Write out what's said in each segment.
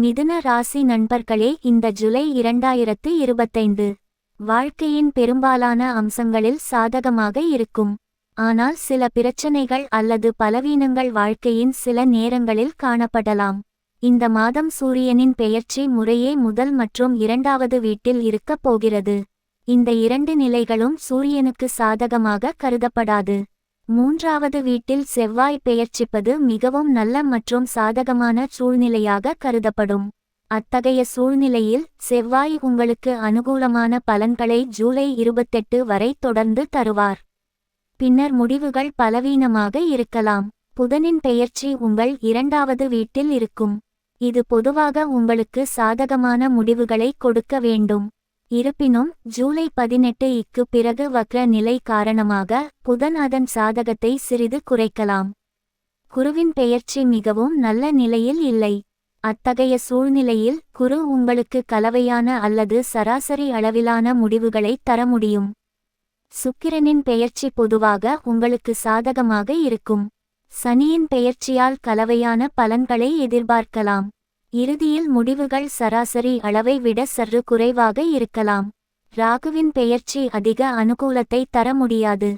மிதுன ராசி நண்பர்களே, இந்த ஜூலை 2025 வாழ்க்கையின் பெரும்பாலான அம்சங்களில் சாதகமாக இருக்கும். ஆனால் சில பிரச்சனைகள் அல்லது பலவீனங்கள் வாழ்க்கையின் சில நேரங்களில் காணப்படலாம். இந்த மாதம் சூரியனின் பெயர்ச்சி முறையே முதல் மற்றும் இரண்டாவது வீட்டில் இருக்கப் போகிறது. இந்த இரண்டு நிலைகளும் சூரியனுக்கு சாதகமாக கருதப்படாது. மூன்றாவது வீட்டில் செவ்வாய் பெயர்ச்சிப்பது மிகவும் நல்ல மற்றும் சாதகமான சூழ்நிலையாக கருதப்படும். அத்தகைய சூழ்நிலையில் செவ்வாய் உங்களுக்கு அனுகூலமான பலன்களை ஜூலை 28 வரை தொடர்ந்து தருவார். பின்னர் முடிவுகள் பலவீனமாக இருக்கலாம். புதனின் பெயர்ச்சி உங்கள் இரண்டாவது வீட்டில் இருக்கும். இது பொதுவாக உங்களுக்கு சாதகமான முடிவுகளை கொடுக்க வேண்டும். இருப்பினும் ஜூலை 18க்கு பிறகு வக்ர நிலை காரணமாக புதன் அதன் சாதகத்தை சிறிது குறைக்கலாம். குருவின் பெயர்ச்சி மிகவும் நல்ல நிலையில் இல்லை. அத்தகைய சூழ்நிலையில் குரு உங்களுக்கு கலவையான அல்லது சராசரி அளவிலான முடிவுகளை தர முடியும். சுக்கிரனின் பெயர்ச்சி பொதுவாக உங்களுக்கு சாதகமாக இருக்கும். சனியின் பெயர்ச்சியால் கலவையான பலன்களை எதிர்பார்க்கலாம். இறுதியில் முடிவுகள் சராசரி அளவை விட சற்று குறைவாக இருக்கலாம். ராகுவின் பெயர்ச்சி அதிக அனுகூலத்தை தர முடியாது.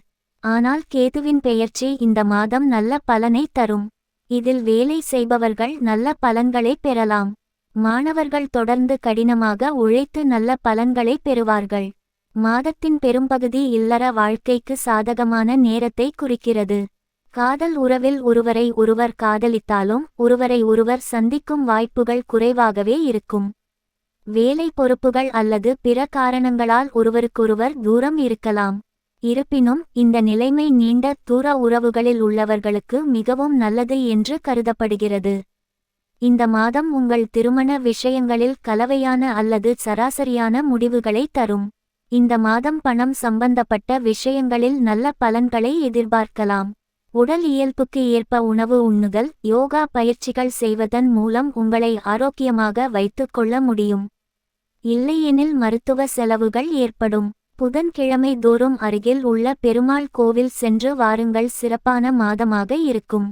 ஆனால் கேதுவின் பெயர்ச்சி இந்த மாதம் நல்ல பலனை தரும். இதில் வேலை செய்பவர்கள் நல்ல பலன்களை பெறலாம். மாணவர்கள் தொடர்ந்து கடினமாக உழைத்து நல்ல பலன்களை பெறுவார்கள். மாதத்தின் பெரும்பகுதி இல்லற வாழ்க்கைக்கு சாதகமான நேரத்தை குறிக்கிறது. காதல் உறவில் ஒருவரை ஒருவர் காதலித்தாலும் ஒருவரை ஒருவர் சந்திக்கும் வாய்ப்புகள் குறைவாகவே இருக்கும். வேலை பொறுப்புகள் அல்லது பிற காரணங்களால் ஒருவருக்கொருவர் தூரம் இருக்கலாம். இருப்பினும் இந்த நிலைமை நீண்ட தூர உறவுகளில் உள்ளவர்களுக்கு மிகவும் நல்லது என்று கருதப்படுகிறது. இந்த மாதம் உங்கள் திருமண விஷயங்களில் கலவையான அல்லது சராசரியான முடிவுகளை தரும். இந்த மாதம் பணம் சம்பந்தப்பட்ட விஷயங்களில் நல்ல பலன்களை எதிர்பார்க்கலாம். உடல் இயல்புக்கு ஏற்ப உணவு உண்ணுதல், யோகா பயிற்சிகள் செய்வதன் மூலம் உங்களை ஆரோக்கியமாக வைத்துக் கொள்ள முடியும். இல்லையெனில் மருத்துவ செலவுகள் ஏற்படும். புதன்கிழமை தோறும் அருகில் உள்ள பெருமாள் கோவில் சென்று வாருங்கள். சிறப்பான மாதமாக இருக்கும்.